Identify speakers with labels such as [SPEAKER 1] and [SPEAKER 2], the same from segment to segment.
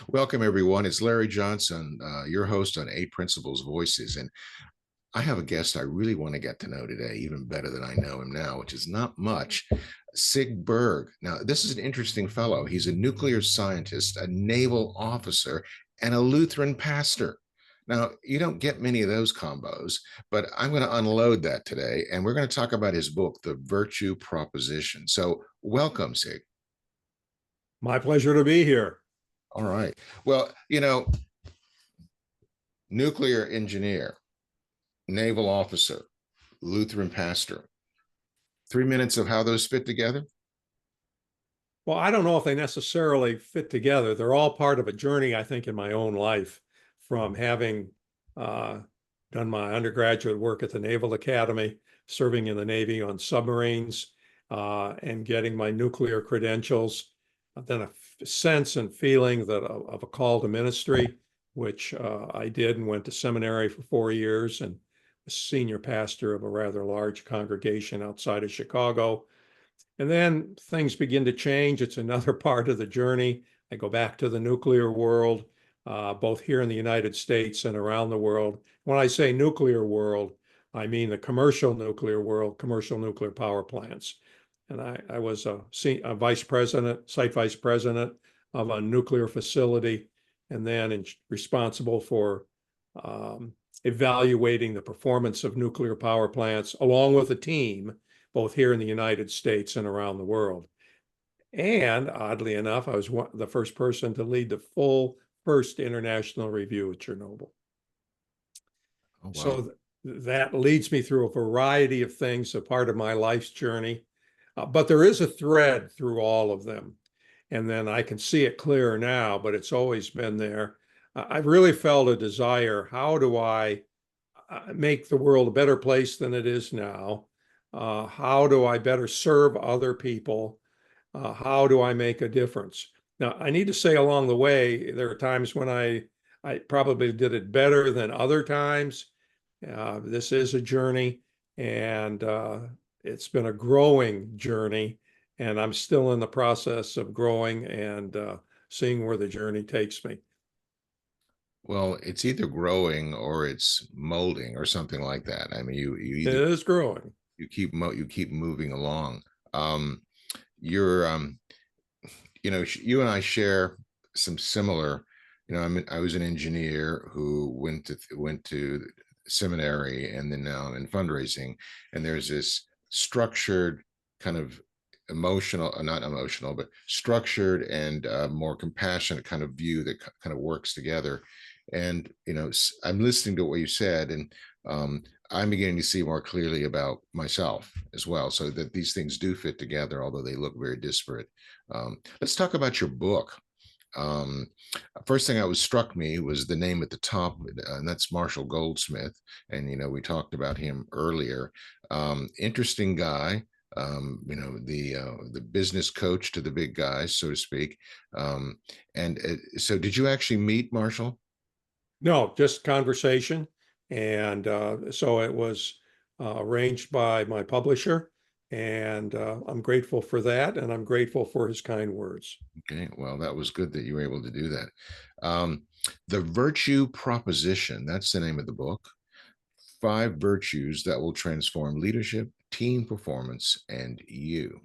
[SPEAKER 1] Welcome, everyone. It's Larry Johnson, your host on Eight Principles Voices. And I have a guest I really want to get to know today, even better than I know him now, which is not much. Sig Berg. Now, this is an interesting fellow. He's a nuclear scientist, a naval officer, and a Lutheran pastor. Now, you don't get many of those combos, but I'm going to unload that today. And we're going to talk about his book, The Virtue Proposition. So, welcome, Sig.
[SPEAKER 2] My pleasure to be here.
[SPEAKER 1] All right. Well, nuclear engineer, naval officer, Lutheran pastor. 3 minutes of how those fit together?
[SPEAKER 2] Well, I don't know if they necessarily fit together. They're all part of a journey, I think, in my own life, from having done my undergraduate work at the Naval Academy, serving in the Navy on submarines, and getting my nuclear credentials. Then a sense and feeling that of a call to ministry, which I did, and went to seminary for 4 years and was senior pastor of a rather large congregation outside of Chicago. And then things begin to change. It's another part of the journey. I go back to the nuclear world, both here in the United States and around the world. When I say nuclear world, I mean the commercial nuclear world, commercial nuclear power plants. And I was a vice president, site vice president of a nuclear facility, and then responsible for evaluating the performance of nuclear power plants, along with a team, both here in the United States and around the world. And oddly enough, I was the first person to lead the first international review at Chernobyl.
[SPEAKER 1] Oh, wow.
[SPEAKER 2] So that leads me through a variety of things, a part of my life's journey. But there is a thread through all of them. And then I can see it clearer now, but it's always been there. I've really felt a desire. How do I make the world a better place than it is now? How do I better serve other people? How do I make a difference? Now, I need to say along the way, there are times when I probably did it better than other times. This is a journey, and it's been a growing journey, and I'm still in the process of growing and seeing where the journey takes me.
[SPEAKER 1] Well, it's either growing or it's molding or something like that. I mean, you
[SPEAKER 2] It
[SPEAKER 1] either
[SPEAKER 2] is growing.
[SPEAKER 1] you keep moving along. You're you and I share some similar. I was an engineer who went to seminary, and then now I'm in fundraising, and there's this structured kind of not emotional, but structured and more compassionate kind of view that kind of works together. And I'm listening to what you said, and I'm beginning to see more clearly about myself as well, so that these things do fit together, although they look very disparate. Let's talk about your book. First thing that struck me was the name at the top, and that's Marshall Goldsmith. And we talked about him earlier. Interesting guy. The business coach to the big guys, so to speak. So, did you actually meet Marshall?
[SPEAKER 2] No, just conversation. And so it was arranged by my publisher. And I'm grateful for that. And I'm grateful for his kind words.
[SPEAKER 1] Okay, well, that was good that you were able to do that. The Virtue Proposition, that's the name of the book. 5 virtues that will transform leadership, team performance, and you.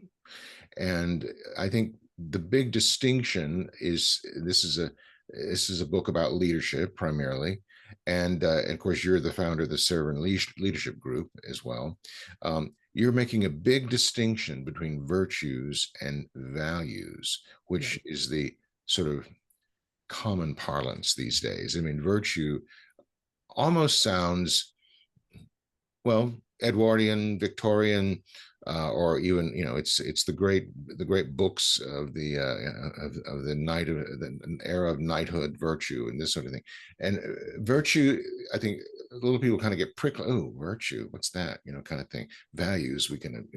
[SPEAKER 1] And I think the big distinction is this is a book about leadership primarily. And of course, you're the founder of the Severn Leadership Group as well. You're making a big distinction between virtues and values, which is the sort of common parlance these days. I mean, virtue almost sounds, well, Edwardian, Victorian, or even it's the great books of the the era of knighthood, virtue, and this sort of thing. And virtue, I think a little people kind of get prickly. Oh, virtue, what's that? Kind of thing. Values, we can,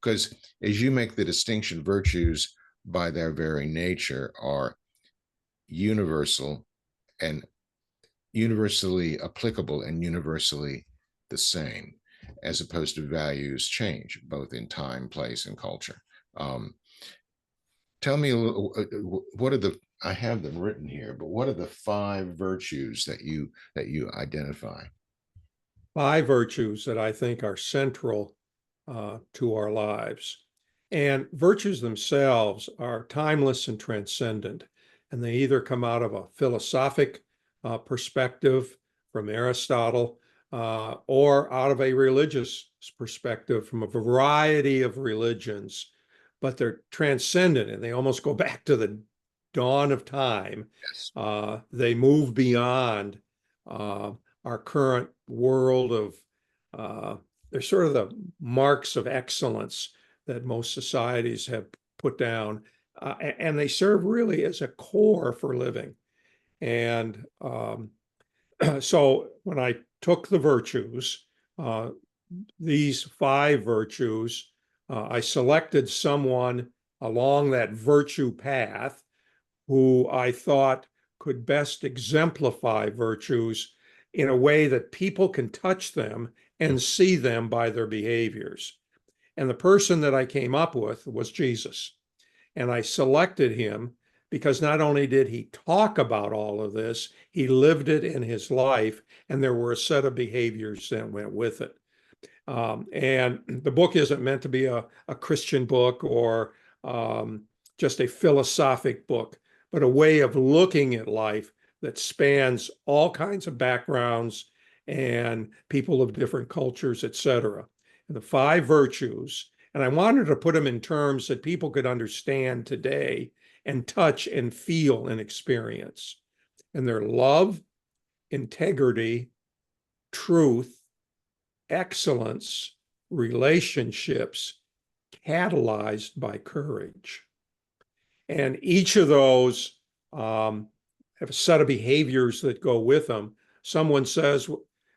[SPEAKER 1] because as you make the distinction, virtues by their very nature are universal and universally applicable and universally the same, as opposed to values change both in time, place, and culture. tell me a little, what are the, I have them written here, but what are the 5 virtues that you identify?
[SPEAKER 2] 5 virtues that I think are central to our lives. And virtues themselves are timeless and transcendent, and they either come out of a philosophic perspective from Aristotle or out of a religious perspective from a variety of religions, but they're transcendent and they almost go back to the dawn of time.
[SPEAKER 1] Yes.
[SPEAKER 2] They move beyond our current world of they're sort of the marks of excellence that most societies have put down, and they serve really as a core for living. And so when I took the virtues, uh, these 5 virtues, I selected someone along that virtue path who I thought could best exemplify virtues in a way that people can touch them and see them by their behaviors. And the person that I came up with was Jesus. And I selected him because not only did he talk about all of this, he lived it in his life, and there were a set of behaviors that went with it. And the book isn't meant to be a Christian book or just a philosophic book, but a way of looking at life that spans all kinds of backgrounds and people of different cultures, etc. And the 5 virtues, and I wanted to put them in terms that people could understand today and touch and feel and experience. And they're love, integrity, truth, excellence, relationships, catalyzed by courage. And each of those have a set of behaviors that go with them. Someone says,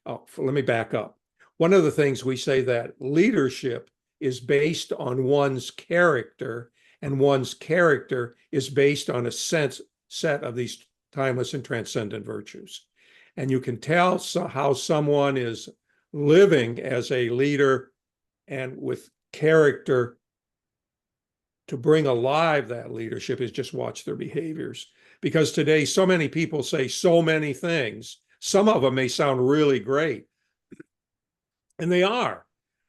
[SPEAKER 2] oh, let me back up. One of the things we say that leadership is based on one's character, and one's character is based on a set of these timeless and transcendent virtues. And you can tell how someone is living as a leader and with character to bring alive that leadership is just watch their behaviors. Because today, so many people say so many things. Some of them may sound really great, and they are,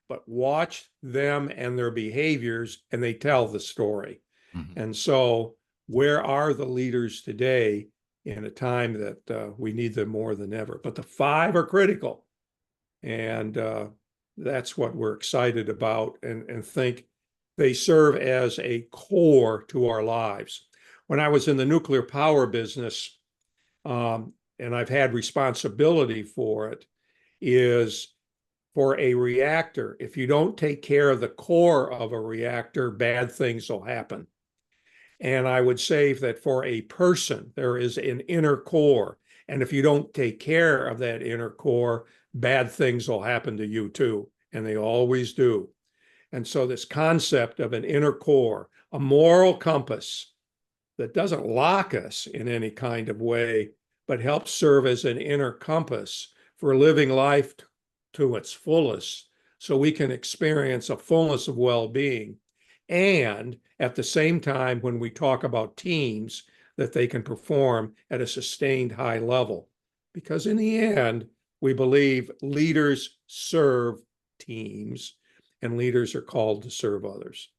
[SPEAKER 2] but watch them and their behaviors, and they tell the story.
[SPEAKER 1] Mm-hmm.
[SPEAKER 2] And so, where are the leaders today in a time that we need them more than ever? But the 5 are critical. And that's what we're excited about and think they serve as a core to our lives. When I was in the nuclear power business, and I've had responsibility for it, is for a reactor, if you don't take care of the core of a reactor, bad things will happen. And I would say that for a person, there is an inner core. And if you don't take care of that inner core, bad things will happen to you too. And they always do. And so this concept of an inner core, a moral compass that doesn't lock us in any kind of way, but helps serve as an inner compass for living life to its fullest, so we can experience a fullness of well-being. And at the same time, when we talk about teams, that they can perform at a sustained high level. Because in the end, we believe leaders serve teams, and leaders are called to serve others.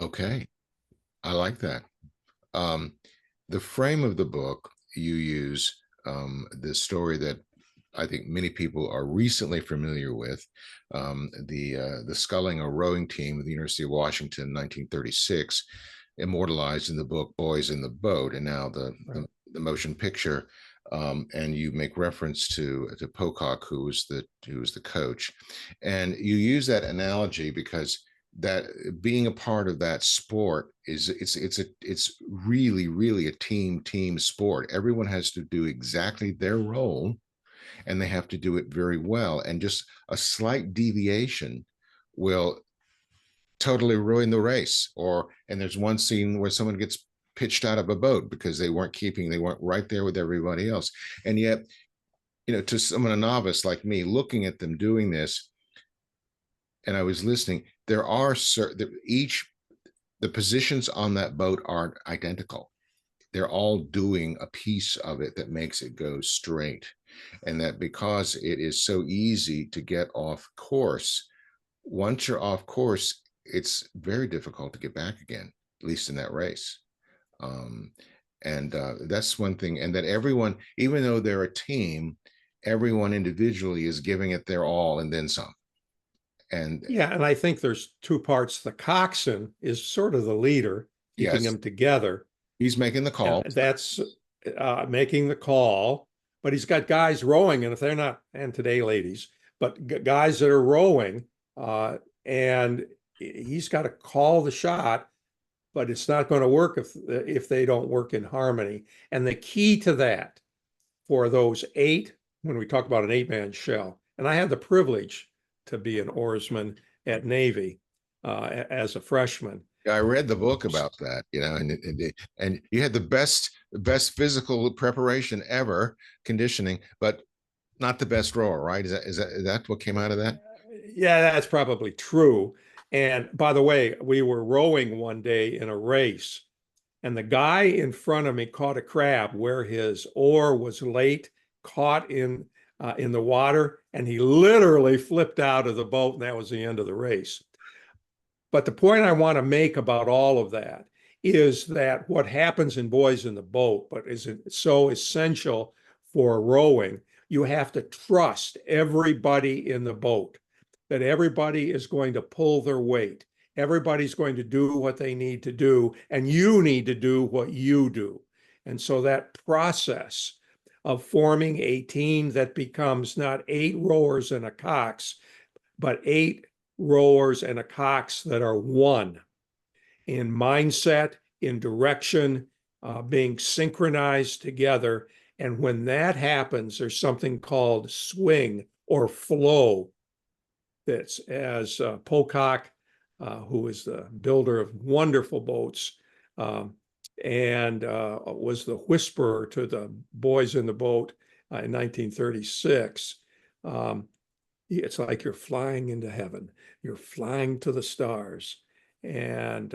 [SPEAKER 1] Okay, I like that. The frame of the book, you use the story that I think many people are recently familiar with, the sculling a rowing team at the University of Washington in 1936, immortalized in the book Boys in the Boat, and now the motion picture. And you make reference to Pocock, who was the coach, and you use that analogy because that being a part of that sport is it's really a team sport. Everyone has to do exactly their role, and they have to do it very well, and just a slight deviation will totally ruin the race. And there's one scene where someone gets pitched out of a boat because they weren't right there with everybody else. And yet, to someone, a novice like me, looking at them doing this, and I was listening, there are each the positions on that boat aren't identical. They're all doing a piece of it that makes it go straight. And that because it is so easy to get off course, once you're off course, it's very difficult to get back again, at least in that race. Um, and that's one thing. And that everyone, even though they're a team, everyone individually is giving it their all and then some. And
[SPEAKER 2] Yeah, and I think there's two parts. The coxswain is sort of the leader, keeping
[SPEAKER 1] yes,
[SPEAKER 2] them together,
[SPEAKER 1] he's making the
[SPEAKER 2] and
[SPEAKER 1] call.
[SPEAKER 2] that's making the call. But he's got guys rowing, and if they're not, and today ladies, but guys that are rowing, and he's got to call the shot, but it's not going to work if they don't work in harmony. And the key to that for those eight, when we talk about an 8-man shell, and I had the privilege to be an oarsman at Navy as a freshman.
[SPEAKER 1] I read the book about that, and you had the best physical preparation ever, conditioning, but not the best rower, right? Is that what came out of that?
[SPEAKER 2] Yeah, that's probably true. And by the way, we were rowing one day in a race, and the guy in front of me caught a crab where his oar was late, caught in the water, and he literally flipped out of the boat, and that was the end of the race. But the point I want to make about all of that is that what happens in Boys in the Boat, but is so essential for rowing, you have to trust everybody in the boat, that everybody is going to pull their weight. Everybody's going to do what they need to do, and you need to do what you do. And so that process of forming a team that becomes not 8 rowers and a cox, but 8 rowers and a cox that are one in mindset, in direction, being synchronized together. And when that happens, there's something called swing or flow. That's as Pocock, who is the builder of wonderful boats, and was the whisperer to the boys in the boat in 1936. It's like you're flying into heaven. You're flying to the stars. And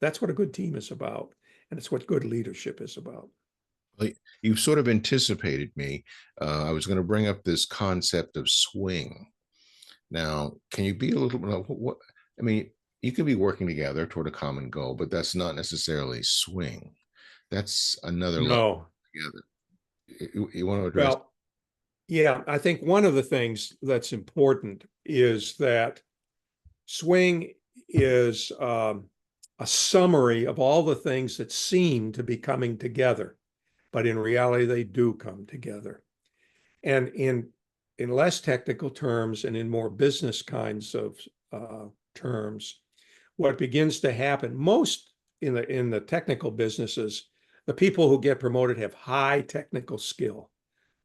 [SPEAKER 2] that's what a good team is about. And it's what good leadership is about.
[SPEAKER 1] You've sort of anticipated me. I was going to bring up this concept of swing. Now, can you be a little what? I mean, you could be working together toward a common goal, but that's not necessarily swing. That's another level
[SPEAKER 2] No.
[SPEAKER 1] together. You want to address?
[SPEAKER 2] Well, yeah, I think one of the things that's important is that swing is a summary of all the things that seem to be coming together, but in reality, they do come together. And in less technical terms and in more business kinds of terms, what begins to happen most in the technical businesses, the people who get promoted have high technical skill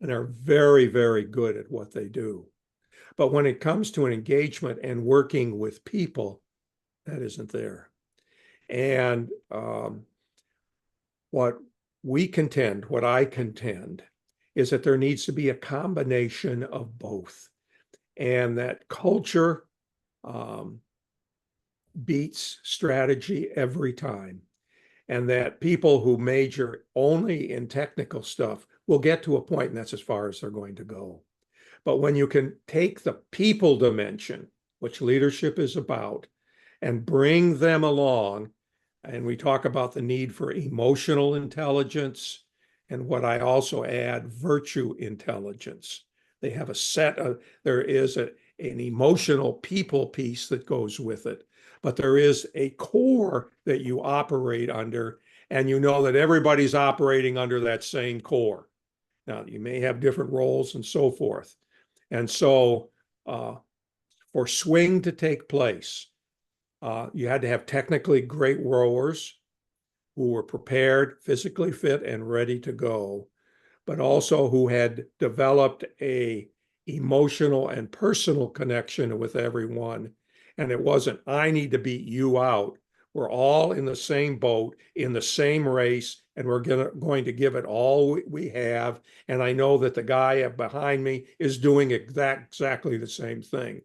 [SPEAKER 2] and are very, very good at what they do. But when it comes to an engagement and working with people, that isn't there. And what what I contend, is that there needs to be a combination of both, and that culture beats strategy every time, and that people who major only in technical stuff will get to a point, and that's as far as they're going to go. But when you can take the people dimension, which leadership is about, and bring them along, and we talk about the need for emotional intelligence, and what I also add, virtue intelligence. They have a set of, there is an emotional people piece that goes with it, but there is a core that you operate under, and you know that everybody's operating under that same core. Now, you may have different roles and so forth. And so for swing to take place, you had to have technically great rowers who were prepared, physically fit, and ready to go, but also who had developed a emotional and personal connection with everyone. And it wasn't, I need to beat you out. We're all in the same boat, in the same race, and we're going to give it all we have. And I know that the guy behind me is doing exactly the same thing.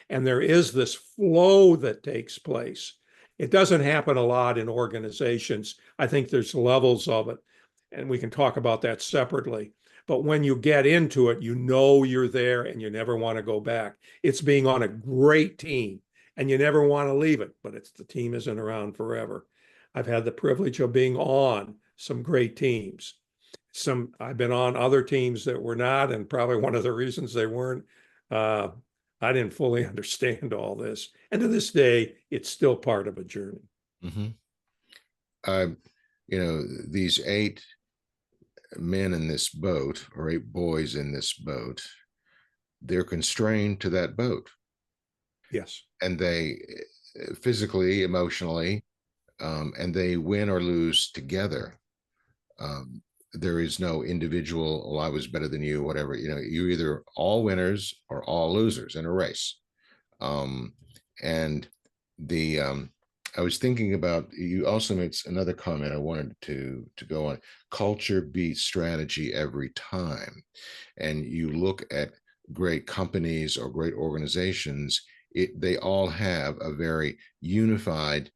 [SPEAKER 2] And there is this flow that takes place. It doesn't happen a lot in organizations. I think there's levels of it, and we can talk about that separately. But when you get into it, you know you're there and you never want to go back. It's being on a great team and you never want to leave it, but the team isn't around forever. I've had the privilege of being on some great teams. I've been on other teams that were not, and probably one of the reasons they weren't, uh, I didn't fully understand all this. And to this day, it's still part of a journey.
[SPEAKER 1] Mm-hmm. These 8 men in this boat, or 8 boys in this boat, they're constrained to that boat.
[SPEAKER 2] Yes.
[SPEAKER 1] And they physically, emotionally, and they win or lose together. There is no individual, oh, I was better than you, whatever. You're either all winners or all losers in a race. And the I was thinking about, you also made another comment I wanted to go on. Culture beats strategy every time. And you look at great companies or great organizations, they all have a very unified,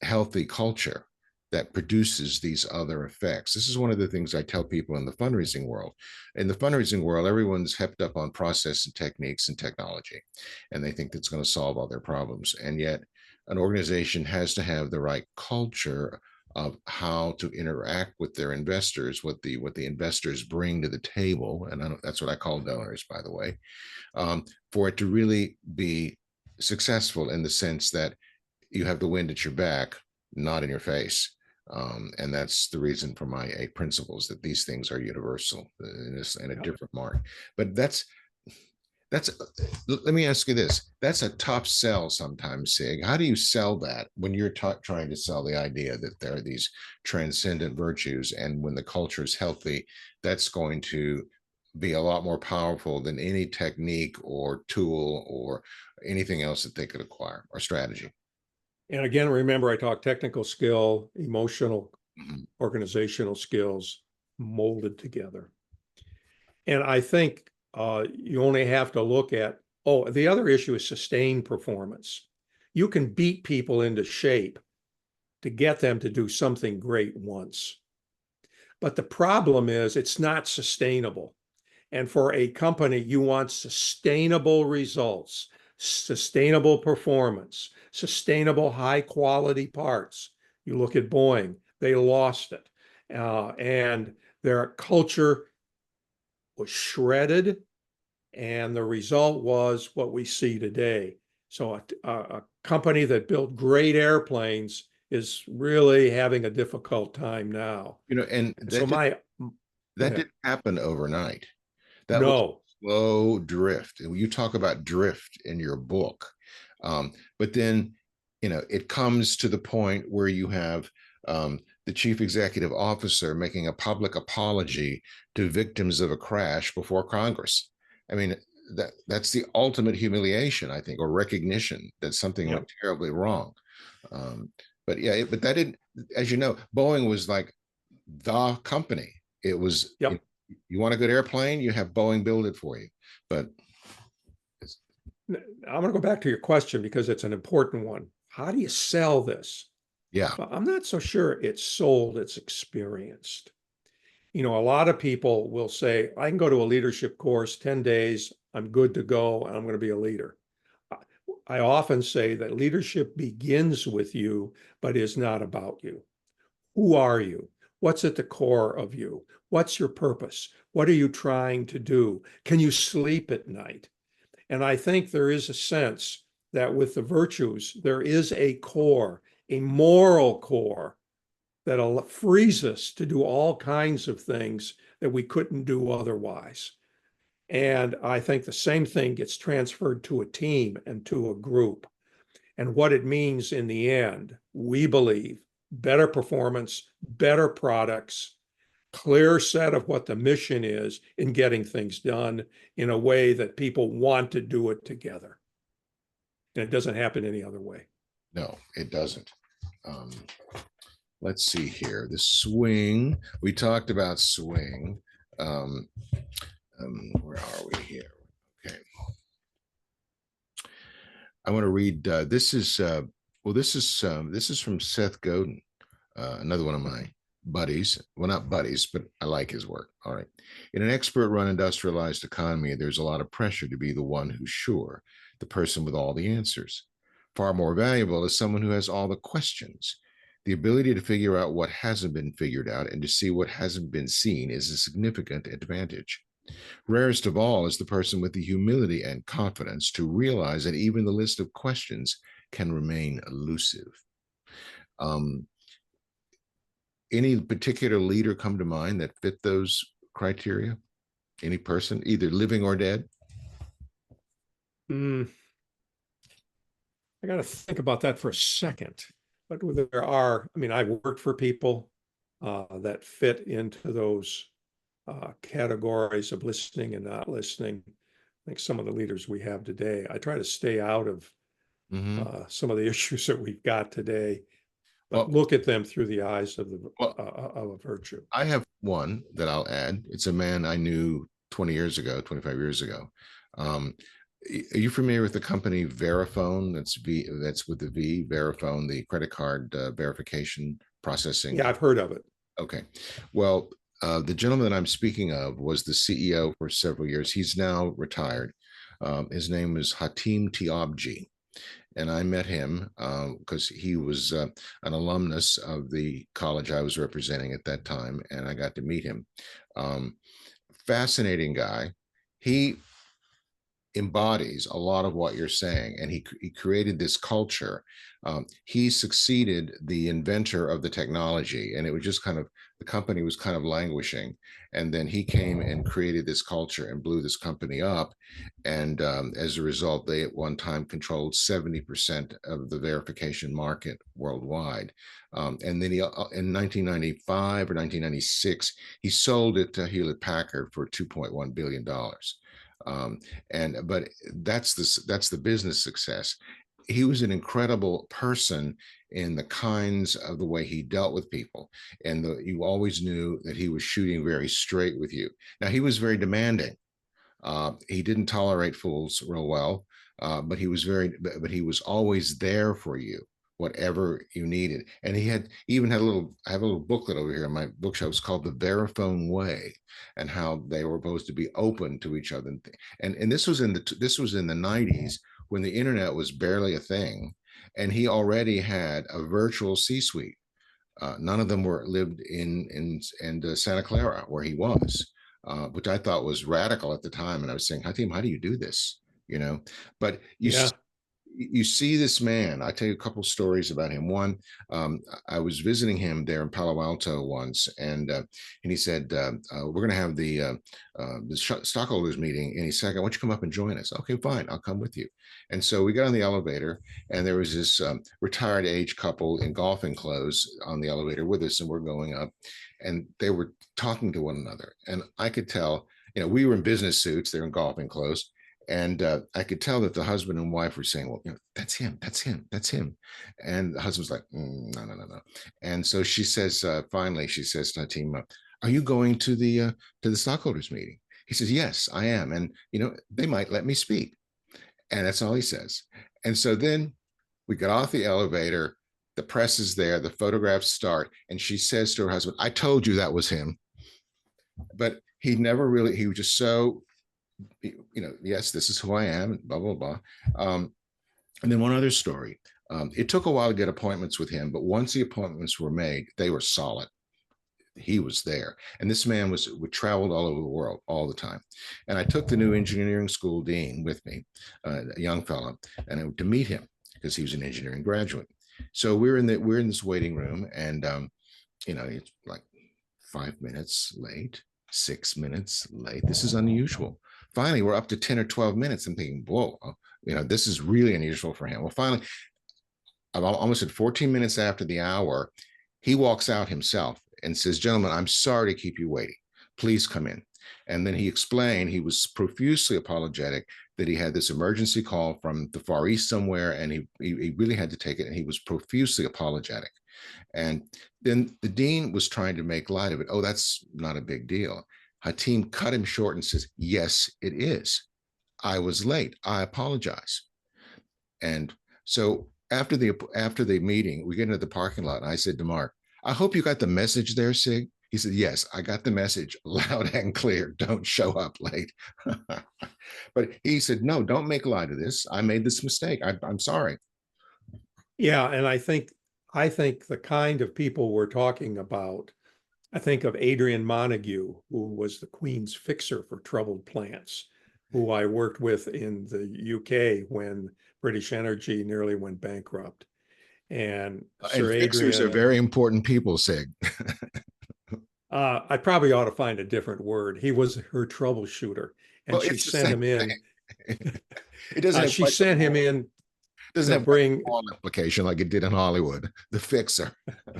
[SPEAKER 1] healthy culture that produces these other effects. This is one of the things I tell people in the fundraising world. In the fundraising world, everyone's hepped up on process and techniques and technology, and they think that's going to solve all their problems. And yet, an organization has to have the right culture of how to interact with their investors, what the investors bring to the table, and that's what I call donors, by the way, for it to really be successful, in the sense that you have the wind at your back, not in your face. And that's the reason for my 8 principles, that these things are universal and a different mark. But that's let me ask you this. That's a tough sell sometimes, Sig. How do you sell that when you're trying to sell the idea that there are these transcendent virtues, and when the culture is healthy, that's going to be a lot more powerful than any technique or tool or anything else that they could acquire, or strategy?
[SPEAKER 2] And again, remember, I talk technical skill, emotional,
[SPEAKER 1] Mhm.
[SPEAKER 2] organizational skills molded together. And I think you only have to look at, the other issue is sustained performance. You can beat people into shape to get them to do something great once. But the problem is it's not sustainable. And for a company, you want sustainable results, sustainable performance, sustainable high quality parts. You look at Boeing, they lost it. And their culture was shredded. And the result was what we see today. So a company that built great airplanes is really having a difficult time now.
[SPEAKER 1] And
[SPEAKER 2] So go
[SPEAKER 1] that
[SPEAKER 2] ahead.
[SPEAKER 1] didn't happen overnight. That was
[SPEAKER 2] No.
[SPEAKER 1] slow drift. And you talk about drift in your book. But then, it comes to the point where you have the chief executive officer making a public apology to victims of a crash before Congress. I mean, that's the ultimate humiliation, I think, or recognition that something
[SPEAKER 2] Yep.
[SPEAKER 1] went terribly wrong. Um, but yeah, but that didn't, as you know, Boeing was like the company. It was,
[SPEAKER 2] Yep.
[SPEAKER 1] you want a good airplane, you have Boeing build it for you. But
[SPEAKER 2] I'm going to go back to your question because it's an important one. How do you sell this?
[SPEAKER 1] yeah,
[SPEAKER 2] Well, I'm not so sure it's sold, it's experienced. A lot of people will say, I can go to a leadership course, 10 days, I'm good to go, and I'm going to be a leader. I often say that leadership begins with you, but is not about you. Who are you? What's at the core of you? What's your purpose? What are you trying to do? Can you sleep at night? And I think there is a sense that with the virtues, there is a core, a moral core that frees us to do all kinds of things that we couldn't do otherwise. And I think the same thing gets transferred to a team and to a group. And what it means in the end, we believe better performance, better products, clear set of what the mission is in getting things done in a way that people want to do it together. And it doesn't happen any other way.
[SPEAKER 1] no, it doesn't. Um, let's see here. The swing. We talked about swing. Um, where are we here? Okay. I want to read. This is Well, this is from Seth Godin, another one of my buddies. Well, not buddies, but I like his work. All right. In an expert-run industrialized economy, there's a lot of pressure to be the one who's sure, the person with all the answers. Far more valuable is someone who has all the questions. The ability to figure out what hasn't been figured out and to see what hasn't been seen is a significant advantage. Rarest of all is the person with the humility and confidence to realize that even the list of questions can remain elusive. Um, any particular leader come to mind that fit those criteria? Any person, either living or dead?
[SPEAKER 2] Mm, I got to think about that for a second. But there are, I mean, I've worked for people that fit into those categories of listening and not listening. I think some of the leaders we have today, I try to stay out of
[SPEAKER 1] Mm-hmm.
[SPEAKER 2] some of the issues that we've got today, but
[SPEAKER 1] Well,
[SPEAKER 2] look at them through the eyes of the
[SPEAKER 1] well,
[SPEAKER 2] of a virtue.
[SPEAKER 1] I have one that I'll add. It's a man I knew 20 years ago, 25 years ago. Um, are you familiar with the company Verifone? That's with the V, Verifone, the credit card verification processing.
[SPEAKER 2] Yeah, I've heard of it.
[SPEAKER 1] Okay. Well, the gentleman that I'm speaking of was the CEO for several years. He's now retired. His name is Hatim Tiabji, and I met him because he was an alumnus of the college I was representing at that time, and I got to meet him. Um, Fascinating guy. He embodies a lot of what you're saying, and he created this culture. He succeeded the inventor of the technology, and it was just kind of, the company was kind of languishing, and then he came and created this culture and blew this company up. And as a result, they at one time controlled 70% of the verification market worldwide. And then he in 1995 or 1996, he sold it to Hewlett Packard for $2.1 billion. um, and but that's the business success. He was an incredible person in the kinds of the way he dealt with people, and you always knew that he was shooting very straight with you. Now, he was very demanding. He didn't tolerate fools real well, but he was always there for you, whatever you needed. And he even had I have a little booklet over here in my bookshelf. It's called The Verifone Way, and how they were supposed to be open to each other. And this was in the 90s, when the internet was barely a thing, and he already had a virtual C-suite. None of them were lived in Santa Clara, where he was, which I thought was radical at the time. And I was saying, Hatim, how do you do this? You know, but
[SPEAKER 2] Yeah,
[SPEAKER 1] you see this man. I tell you a couple stories about him. One, I was visiting him there in Palo Alto once, and he said, "We're going to have the stockholders meeting any second. Why don't you come up and join us?" Okay, fine, I'll come with you. And so we got on the elevator, and there was this retired age couple in golfing clothes on the elevator with us, and we're going up, and they were talking to one another, and I could tell. We were in business suits; they're in golfing clothes, and I could tell that the husband and wife were saying, "Well, that's him, that's him, that's him." And the husband's like, "No, no, no, no." And so she says, finally, she says to Natima, "Are you going to the stockholders meeting?" He says, "Yes, I am, and they might let me speak." And that's all he says. And so then we got off the elevator. The press is there. The photographs start, and she says to her husband, "I told you that was him." But he never really. He was just so, yes, this is who I am, blah, blah, blah. And then one other story. It took a while to get appointments with him, but once the appointments were made, they were solid. He was there. And this man would traveled all over the world all the time. And I took the new engineering school dean with me, a young fellow, and to meet him because he was an engineering graduate. So we're in this waiting room, and it's like 5 minutes late, 6 minutes late. This is unusual. Finally, we're up to 10 or 12 minutes. I'm thinking, whoa, this is really unusual for him. Well, finally, I'm almost at 14 minutes after the hour, he walks out himself and says, "Gentlemen, I'm sorry to keep you waiting. Please come in." And then he explained, he was profusely apologetic that he had this emergency call from the Far East somewhere, and he really had to take it, and he was profusely apologetic. And then the dean was trying to make light of it. "Oh, that's not a big deal." Hatim cut him short and says, "Yes, it is. I was late. I apologize." And so after the meeting, we get into the parking lot, and I said to Mark, I hope you got the message there, Sig. He said, yes, I got the message loud and clear. Don't show up late. But he said, no, don't make light of this. I made this mistake. I'm sorry.
[SPEAKER 2] Yeah, and I think the kind of people we're talking about, I think of Adrian Montague, who was the Queen's fixer for troubled plants, who I worked with in the UK when British Energy nearly went bankrupt. And
[SPEAKER 1] And
[SPEAKER 2] Sir
[SPEAKER 1] fixers are
[SPEAKER 2] Adrian,
[SPEAKER 1] very important people, Sig.
[SPEAKER 2] I probably ought to find a different word. He was her troubleshooter, and
[SPEAKER 1] Well,
[SPEAKER 2] she
[SPEAKER 1] it's the
[SPEAKER 2] sent
[SPEAKER 1] same
[SPEAKER 2] him in.
[SPEAKER 1] thing. It doesn't have
[SPEAKER 2] She
[SPEAKER 1] quite the
[SPEAKER 2] sent him in
[SPEAKER 1] doesn't
[SPEAKER 2] to
[SPEAKER 1] have quite the
[SPEAKER 2] bring
[SPEAKER 1] long application like it did in Hollywood, the fixer.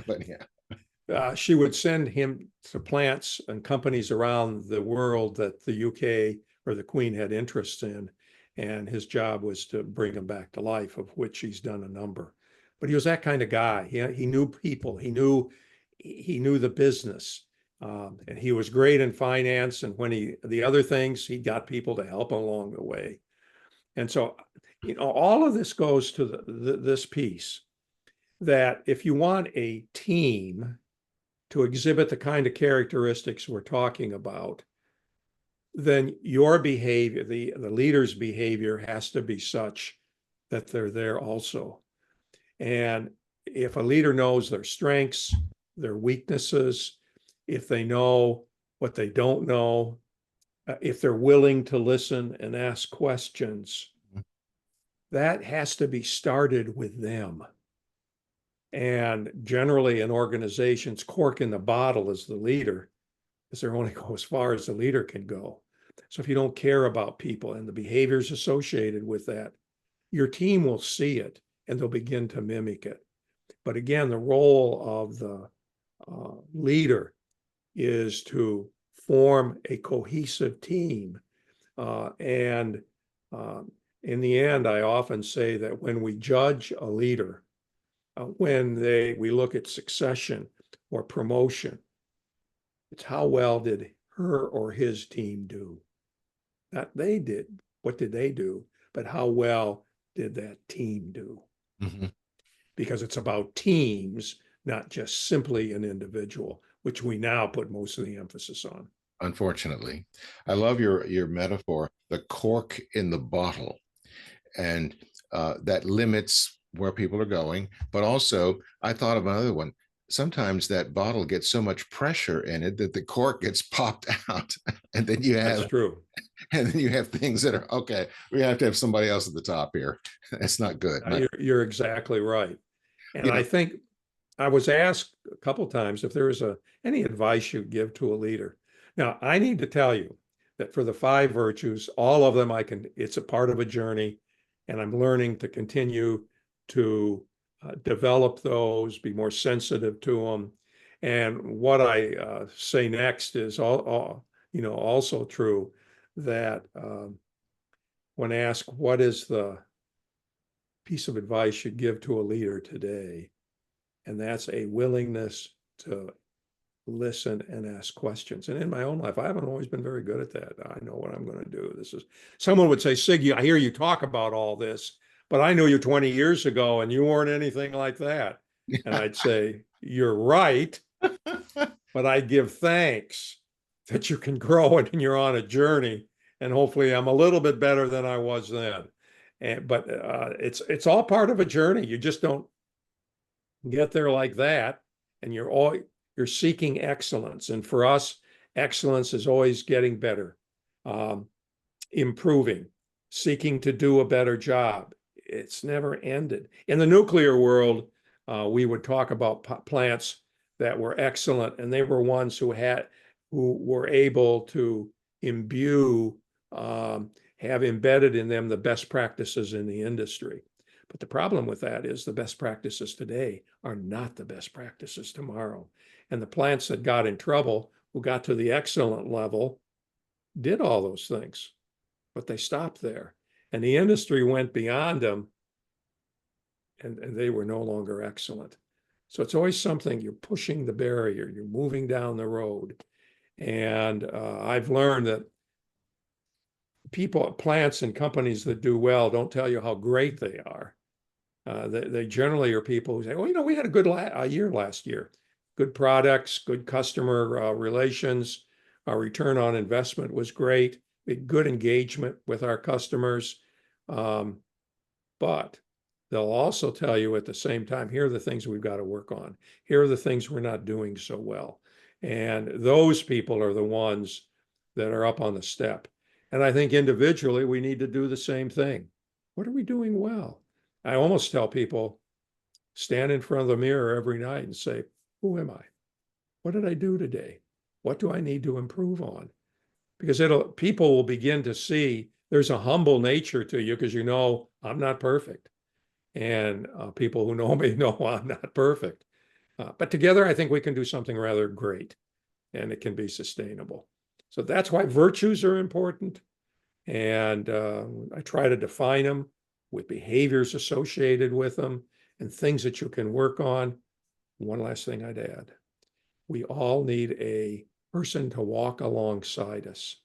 [SPEAKER 1] But yeah.
[SPEAKER 2] she would send him to plants and companies around the world that the UK or the Queen had interests in. And his job was to bring them back to life, of which he's done a number. But he was that kind of guy. He knew people. He knew the business. And he was great in finance. And when the other things, he got people to help him along the way. And so, all of this goes to this piece that if you want a team to exhibit the kind of characteristics we're talking about, then your behavior, the leader's behavior, has to be such that they're there also. And if a leader knows their strengths, their weaknesses, if they know what they don't know, if they're willing to listen and ask questions, that has to be started with them. And generally, an organization's cork in the bottle is the leader, because they're only go as far as the leader can go. So if you don't care about people and the behaviors associated with that, your team will see it and they'll begin to mimic it. But again, the role of the leader is to form a cohesive team. And in the end, I often say that when we judge a leader, when we look at succession or promotion, it's how well did her or his team do. Not they did, what did they do, but how well did that team do?
[SPEAKER 1] Mm-hmm.
[SPEAKER 2] Because it's about teams, not just simply an individual, which we now put most of the emphasis on.
[SPEAKER 1] Unfortunately, I love your metaphor, the cork in the bottle, and that limits where people are going. But also, I thought of another one. Sometimes that bottle gets so much pressure in it that the cork gets popped out, and then you
[SPEAKER 2] That's
[SPEAKER 1] have
[SPEAKER 2] true.
[SPEAKER 1] and then you have things that are okay. We have to have somebody else at the top here. That's not good.
[SPEAKER 2] You're exactly right. And
[SPEAKER 1] You
[SPEAKER 2] I
[SPEAKER 1] know,
[SPEAKER 2] think I was asked a couple of times if there was any advice you'd give to a leader. Now, I need to tell you that for the 5 virtues, all of them it's a part of a journey, and I'm learning to continue to develop those, be more sensitive to them. And what I say next is also true, that when asked what is the piece of advice you'd give to a leader today, and that's a willingness to listen and ask questions. And in my own life, I haven't always been very good at that. I know what I'm going to do. Someone would say, Sig, I hear you talk about all this, but I knew you 20 years ago and you weren't anything like that. And I'd say, you're right, but I give thanks that you can grow and you're on a journey. And hopefully I'm a little bit better than I was then. But it's all part of a journey. You just don't get there like that. And you're seeking excellence. And for us, excellence is always getting better, improving, seeking to do a better job. It's never ended. In the nuclear world, we would talk about plants that were excellent, and they were ones who were able to imbue, have embedded in them the best practices in the industry. But the problem with that is the best practices today are not the best practices tomorrow. And the plants that got in trouble, who got to the excellent level, did all those things, but they stopped there. And the industry went beyond them, and they were no longer excellent. So it's always something, you're pushing the barrier, you're moving down the road. And I've learned that plants and companies that do well don't tell you how great they are. They generally are people who say, well, we had a good year last year. Good products, good customer relations. Our return on investment was great. We had good engagement with our customers. But they'll also tell you at the same time, here are the things we've got to work on. Here are the things we're not doing so well. And those people are the ones that are up on the step. And I think individually, we need to do the same thing. What are we doing well? I almost tell people, stand in front of the mirror every night and say, who am I? What did I do today? What do I need to improve on? Because people will begin to see there's a humble nature to you because I'm not perfect. And people who know me know I'm not perfect. But together, I think we can do something rather great and it can be sustainable. So that's why virtues are important. And I try to define them with behaviors associated with them and things that you can work on. One last thing I'd add. We all need a person to walk alongside us.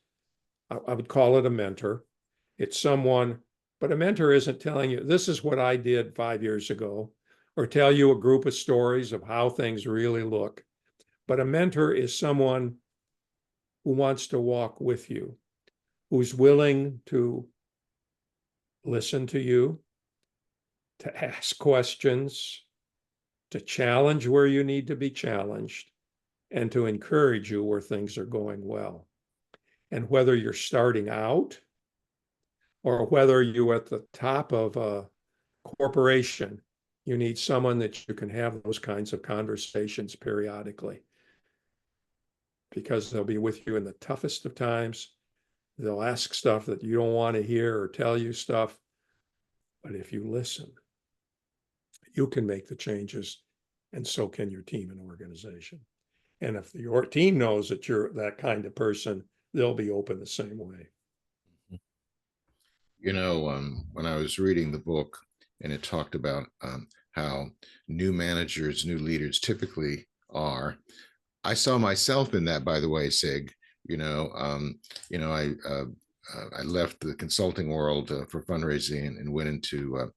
[SPEAKER 2] I would call it a mentor. It's someone, but a mentor isn't telling you, this is what I did 5 years ago, or tell you a group of stories of how things really look. But a mentor is someone who wants to walk with you, who's willing to listen to you, to ask questions, to challenge where you need to be challenged, and to encourage you where things are going well. And whether you're starting out or whether you're at the top of a corporation, you need someone that you can have those kinds of conversations periodically because they'll be with you in the toughest of times. They'll ask stuff that you don't want to hear or tell you stuff. But if you listen, you can make the changes, and so can your team and organization. And if your team knows that you're that kind of person, they'll be open the same way.
[SPEAKER 1] When I was reading the book and it talked about how new managers, new leaders typically are, I saw myself in that, by the way, Sig. I left the consulting world for fundraising and went into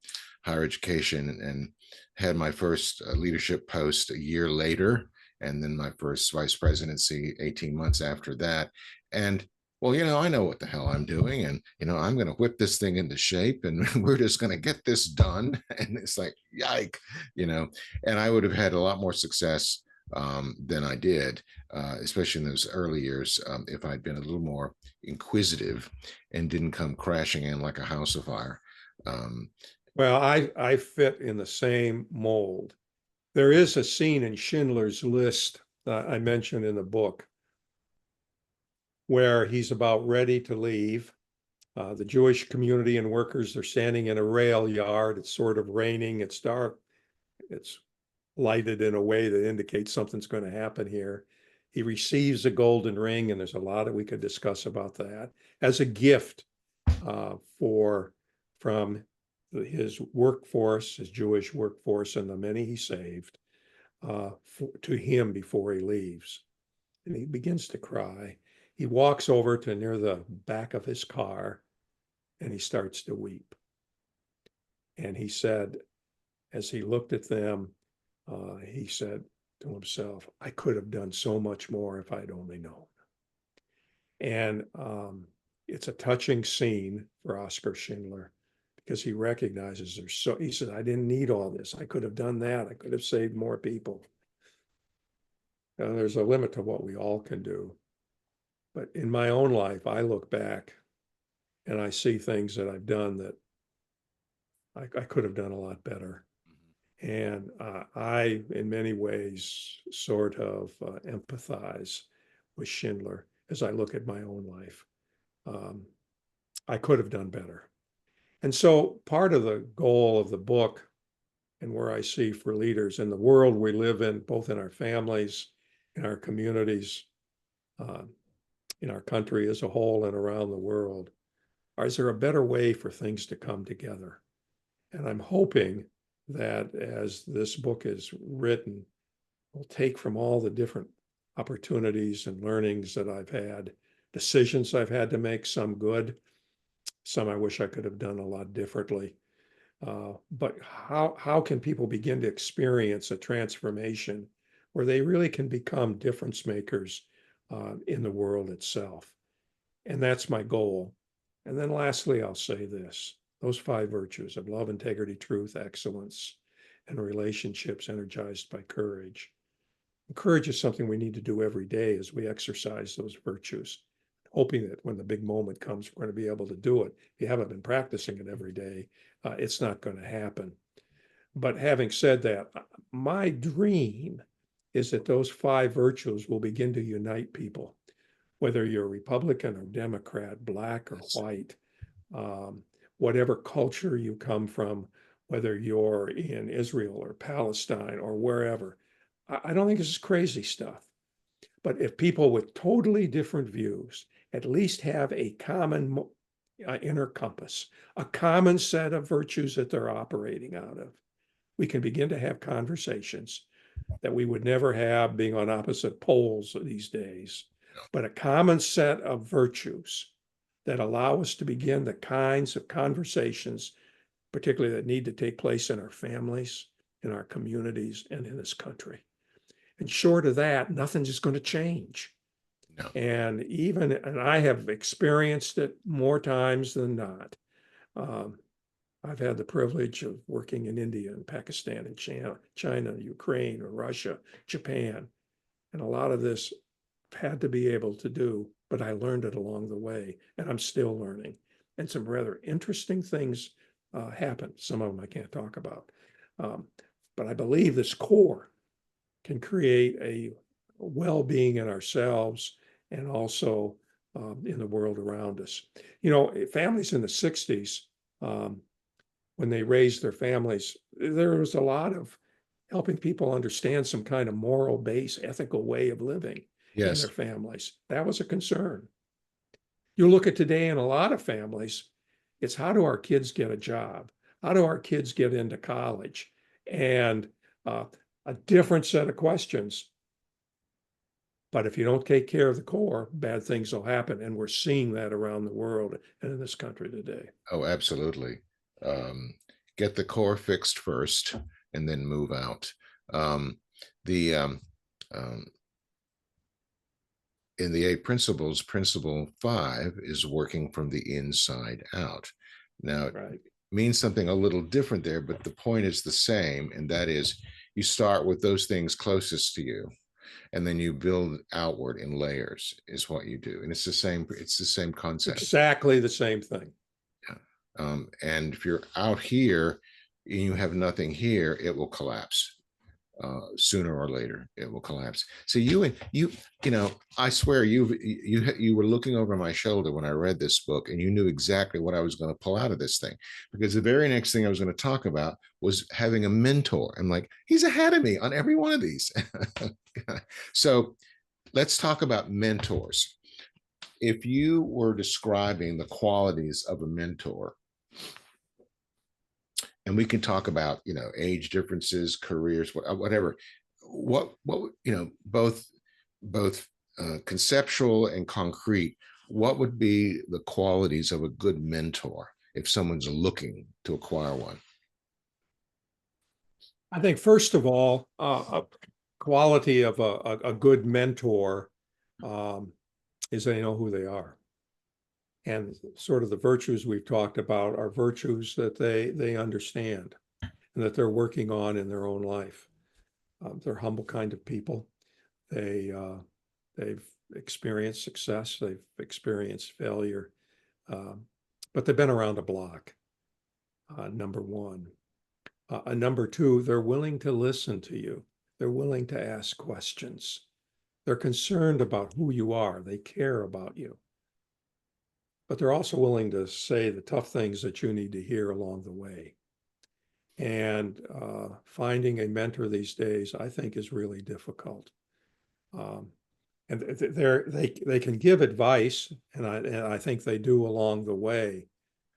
[SPEAKER 1] higher education and had my first leadership post a year later, and then my first vice presidency 18 months after that. And well, I know what the hell I'm doing, and I'm going to whip this thing into shape, and we're just going to get this done. And it's like, yike, and I would have had a lot more success than I did, especially in those early years, if I'd been a little more inquisitive and didn't come crashing in like a house of fire.
[SPEAKER 2] Well, I fit in the same mold. There is a scene in Schindler's List I mentioned in the book where he's about ready to leave. The Jewish community and workers are standing in a rail yard. It's sort of raining. It's dark. It's lighted in a way that indicates something's going to happen here. He receives a golden ring, and there's a lot that we could discuss about that as a gift from his workforce, his Jewish workforce, and the many he saved to him before he leaves. And he begins to cry. He walks over to near the back of his car and he starts to weep. And he said, as he looked at them, he said to himself, I could have done so much more if I'd only known. And it's a touching scene for Oskar Schindler because he recognizes he said, I didn't need all this. I could have done that. I could have saved more people. And there's a limit to what we all can do. But in my own life, I look back and I see things that I've done that I could have done a lot better. And I, in many ways, sort of empathize with Schindler as I look at my own life. I could have done better. And so part of the goal of the book and where I see for leaders in the world we live in, both in our families, in our communities, in our country as a whole and around the world, is there a better way for things to come together? And I'm hoping that as this book is written, we'll take from all the different opportunities and learnings that I've had, decisions I've had to make, some good, some I wish I could have done a lot differently. But how can people begin to experience a transformation where they really can become difference makers in the world itself? And that's my goal. And then lastly, I'll say this, those 5 virtues of love, integrity, truth, excellence, and relationships energized by courage. Courage is something we need to do every day as we exercise those virtues, hoping that when the big moment comes, we're going to be able to do it. If you haven't been practicing it every day, it's not going to happen. But having said that, my dream is that those 5 virtues will begin to unite people, whether you're Republican or Democrat, black or white, whatever culture you come from, whether you're in Israel or Palestine or wherever. I don't think this is crazy stuff. But if people with totally different views at least have a common inner compass, a common set of virtues that they're operating out of, we can begin to have conversations that we would never have being on opposite poles these days, but a common set of virtues that allow us to begin the kinds of conversations, particularly that need to take place in our families, in our communities, and in this country. And short of that, nothing's just going to change.
[SPEAKER 1] No.
[SPEAKER 2] And I have experienced it more times than not. I've had the privilege of working in India and Pakistan and China, Ukraine, or Russia, Japan. And a lot of this had to be able to do, but I learned it along the way, and I'm still learning. And some rather interesting things happen. Some of them I can't talk about. But I believe this core can create a well-being in ourselves and also in the world around us. You know, families in the 60s, when they raised their families, there was a lot of helping people understand some kind of moral base, ethical way of living in
[SPEAKER 1] Yes.
[SPEAKER 2] their families. That was a concern. You look at today in a lot of families, it's how do our kids get a job? How do our kids get into college? And a different set of questions. But if you don't take care of the core, bad things will happen. And we're seeing that around the world and in this country today.
[SPEAKER 1] Oh, absolutely. Get the core fixed first and then move out. The in the 8 principles, principle 5 is working from the inside out. Now, it means something a little different there, but the point is the same, and that is you start with those things closest to you, and then you build outward in layers is what you do. And it's the same concept.
[SPEAKER 2] Exactly the same thing.
[SPEAKER 1] Yeah. And if you're out here and you have nothing here, it will collapse. Sooner or later, it will collapse. So you know, I swear you were looking over my shoulder when I read this book, and you knew exactly what I was going to pull out of this thing, because the very next thing I was going to talk about was having a mentor. I'm like, he's ahead of me on every one of these. So let's talk about mentors. If you were describing the qualities of a mentor, and we can talk about, you know, age differences, careers, whatever, what you know, both conceptual and concrete, what would be the qualities of a good mentor if someone's looking to acquire one?
[SPEAKER 2] I think first of all, a quality of a good mentor is they know who they are. And sort of the virtues we've talked about are virtues that they understand and that they're working on in their own life. They're humble kind of people. They've experienced success. They've experienced failure, but they've been around the block. Number one. Number two, they're willing to listen to you. They're willing to ask questions. They're concerned about who you are. They care about you. But they're also willing to say the tough things that you need to hear along the way. And finding a mentor these days, I think, is really difficult. And they can give advice, and I think they do along the way,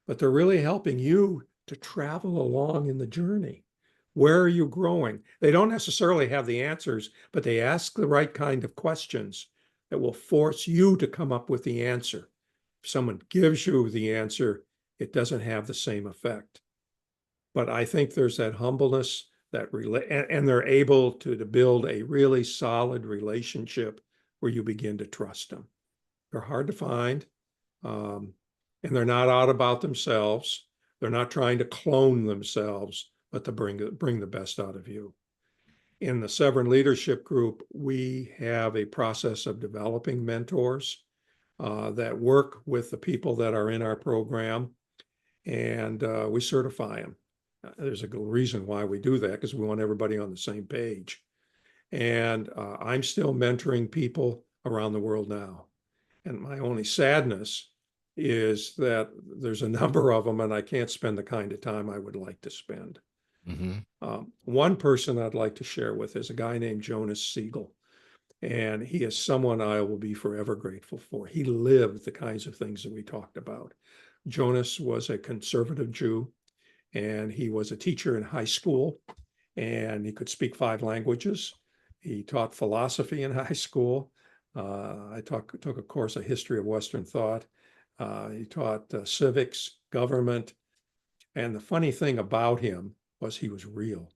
[SPEAKER 2] but they're really helping you to travel along in the journey. Where are you growing? They don't necessarily have the answers, but they ask the right kind of questions that will force you to come up with the answer. If someone gives you the answer, it doesn't have the same effect. but I think there's that humbleness and they're able to build a really solid relationship where you begin to trust them. They're hard to find, and they're not out about themselves. They're not trying to clone themselves, but to bring the best out of you. In the Severn Leadership Group, we have a process of developing mentors that work with the people that are in our program, and we certify them. There's a good reason why we do that, because we want everybody on the same page. And I'm still mentoring people around the world now. And my only sadness is that there's a number of them, and I can't spend the kind of time I would like to spend. One person I'd like to share with is a guy named Jonas Sigval. And he is someone I will be forever grateful for. He lived the kinds of things that we talked about. Jonas was a conservative Jew, and he was a teacher in high school, and he could speak 5 languages. He taught philosophy in high school. I took a course, A History of Western Thought. He taught civics, government. And the funny thing about him was he was real.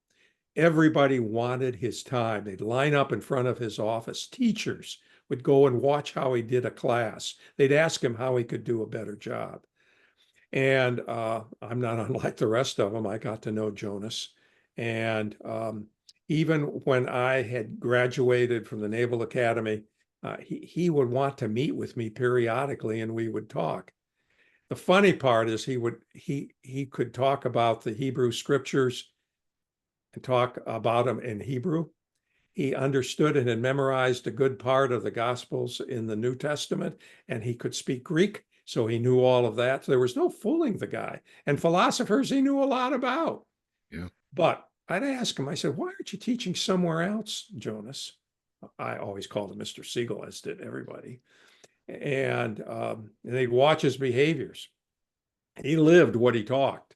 [SPEAKER 2] Everybody wanted his time. They'd line up in front of his office. Teachers would go and watch how he did a class. They'd ask him how he could do a better job. And I'm not unlike the rest of them. I got to know Jonas. And even when I had graduated from the Naval Academy, he would want to meet with me periodically, and we would talk. The funny part is he could talk about the Hebrew scriptures and talk about them in Hebrew. He understood and had memorized a good part of the Gospels in the New Testament, and he could speak Greek, so he knew all of that. So there was no fooling the guy. And philosophers he knew a lot about.
[SPEAKER 1] Yeah.
[SPEAKER 2] But I'd ask him, I said, why aren't you teaching somewhere else, Jonas? I always called him Mr. Sigval, as did everybody. And they'd watch his behaviors. He lived what he talked.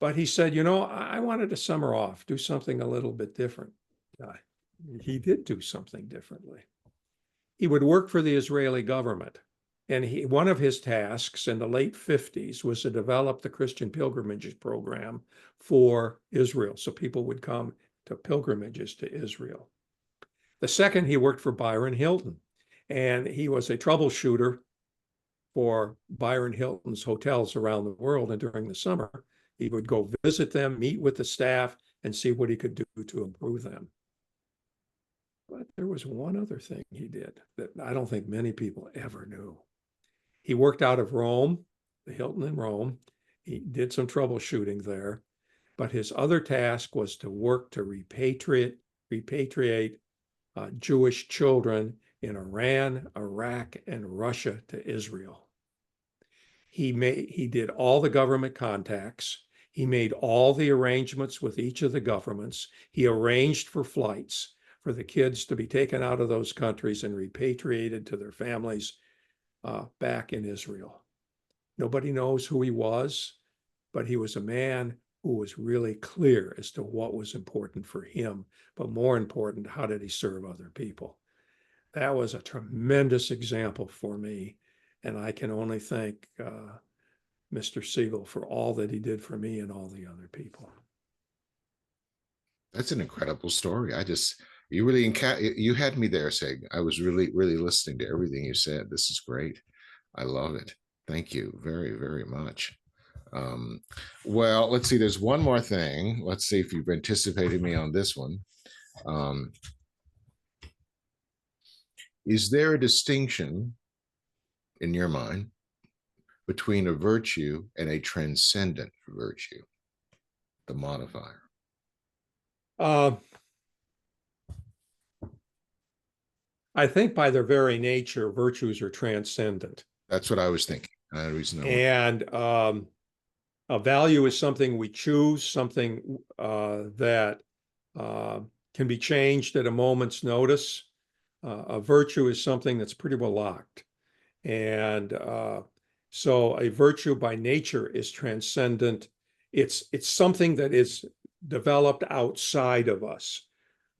[SPEAKER 2] But he said, I wanted to summer off, do something a little bit different. He did do something differently. He would work for the Israeli government. And one of his tasks in the late 50s was to develop the Christian pilgrimages program for Israel. So people would come to pilgrimages to Israel. The second, he worked for Byron Hilton. And he was a troubleshooter for Byron Hilton's hotels around the world. And during the summer, he would go visit them, meet with the staff, and see what he could do to improve them. But there was one other thing he did that I don't think many people ever knew. He worked out of Rome, the Hilton in Rome. He did some troubleshooting there, but his other task was to work to repatriate Jewish children in Iran, Iraq, and Russia to Israel. He did all the government contacts. He made all the arrangements with each of the governments. He arranged for flights for the kids to be taken out of those countries and repatriated to their families back in Israel. Nobody knows who he was, but he was a man who was really clear as to what was important for him, but more important, how did he serve other people? That was a tremendous example for me, and I can only thank Mr. Sigval for all that he did for me and all the other people.
[SPEAKER 1] That's an incredible story. You had me there, Sig. I was really, really listening to everything you said. This is great. I love it. Thank you very, very much. Well, let's see. There's one more thing. Let's see if you've anticipated me on this one. Is there a distinction in your mind between a virtue and a transcendent virtue, the modifier?
[SPEAKER 2] I think by their very nature, virtues are transcendent.
[SPEAKER 1] That's what I was thinking.
[SPEAKER 2] And a value is something we choose, something that can be changed at a moment's notice. A virtue is something that's pretty well locked. And so a virtue by nature is transcendent. It's something that is developed outside of us.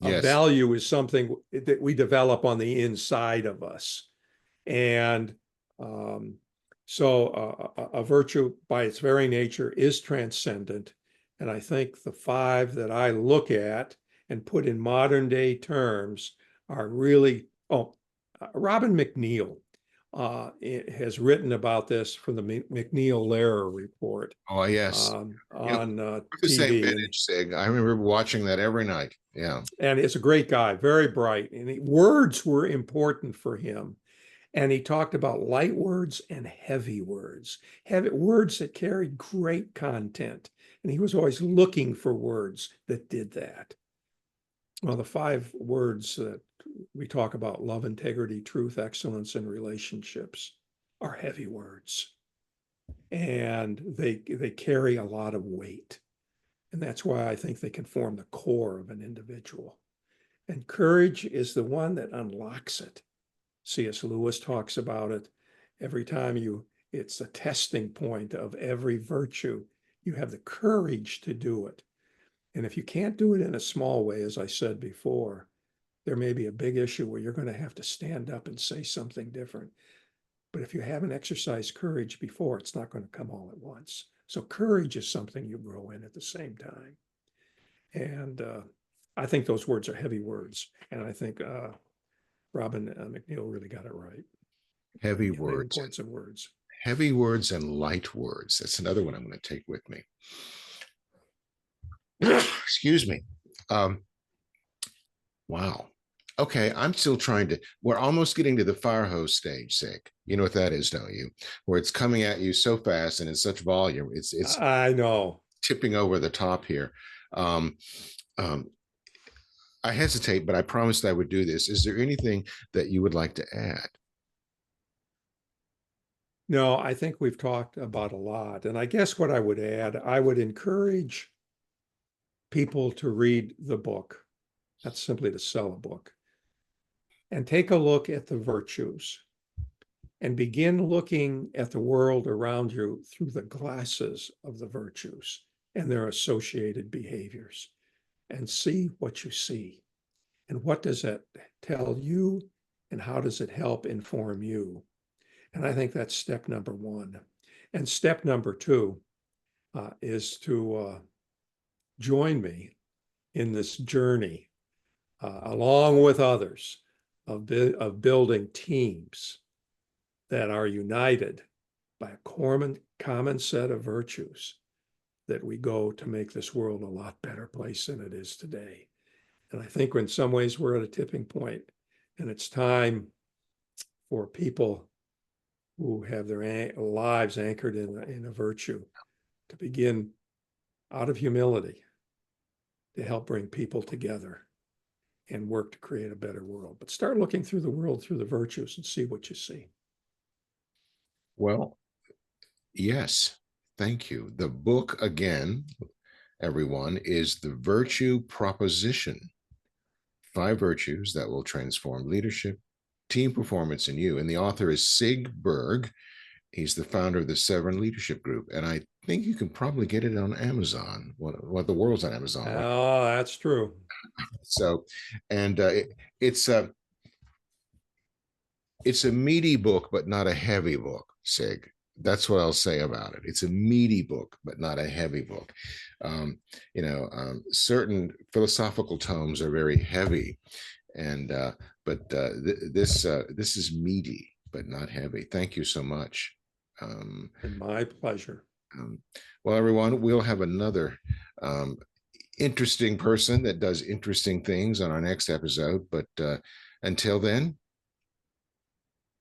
[SPEAKER 1] Yes.
[SPEAKER 2] A value is something that we develop on the inside of us. And so a virtue by its very nature is transcendent. And I think the 5 that I look at and put in modern day terms are really, Robin McNeil has written about this from the McNeil-Lehrer report
[SPEAKER 1] Oh, yes.
[SPEAKER 2] on
[SPEAKER 1] We're the same
[SPEAKER 2] TV.
[SPEAKER 1] vintage, Sig. I remember watching that every night. Yeah.
[SPEAKER 2] And it's a great guy, very bright. And words were important for him. And he talked about light words and heavy words, heavy words that carried great content. And he was always looking for words that did that. Well, the 5 words that we talk about, love, integrity, truth, excellence, and relationships, are heavy words. And they carry a lot of weight. And that's why I think they can form the core of an individual. And courage is the one that unlocks it. C.S. Lewis talks about it. Every time it's a testing point of every virtue. You have the courage to do it. And if you can't do it in a small way, as I said before, there may be a big issue where you're going to have to stand up and say something different. But if you haven't exercised courage before, it's not going to come all at once. So courage is something you grow in at the same time. And I think those words are heavy words. And I think Robin McNeil really got it right.
[SPEAKER 1] Heavy
[SPEAKER 2] The
[SPEAKER 1] words.
[SPEAKER 2] importance of words.
[SPEAKER 1] Heavy words and light words. That's another one I'm going to take with me. Excuse me. Wow. Okay, I'm still we're almost getting to the fire hose stage, Sig. You know what that is, don't you? Where it's coming at you so fast and in such volume. It's
[SPEAKER 2] I know.
[SPEAKER 1] tipping over the top here. I hesitate, but I promised I would do this. Is there anything that you would like to add?
[SPEAKER 2] No, I think we've talked about a lot. And I guess what I would add, I would encourage people to read the book. Not simply to sell a book. And take a look at the virtues and begin looking at the world around you through the glasses of the virtues and their associated behaviors, and see what you see. And what does that tell you? And how does it help inform you? And I think that's step number 1. And step number 2 is to join me in this journey along with others of building teams that are united by a common set of virtues that we go to make this world a lot better place than it is today. And I think in some ways we're at a tipping point, and it's time for people who have their lives anchored in a virtue to begin out of humility to help bring people together and work to create a better world. But start looking through the world through the virtues and see what you see.
[SPEAKER 1] Well, yes, thank you. The book, again, everyone, is The Virtue Proposition: 5 Virtues That Will Transform Leadership, Team Performance, and You. And the author is Sig Berg. He's the founder of the Severn Leadership Group. And I think you can probably get it on Amazon. What the world's on Amazon.
[SPEAKER 2] Oh, that's true.
[SPEAKER 1] So, and it's a meaty book, but not a heavy book, Sig. That's what I'll say about it. It's a meaty book, but not a heavy book. Certain philosophical tomes are very heavy, and but this is meaty, but not heavy. Thank you so much.
[SPEAKER 2] And my pleasure.
[SPEAKER 1] Well, everyone, we'll have another interesting person that does interesting things on our next episode. But until then,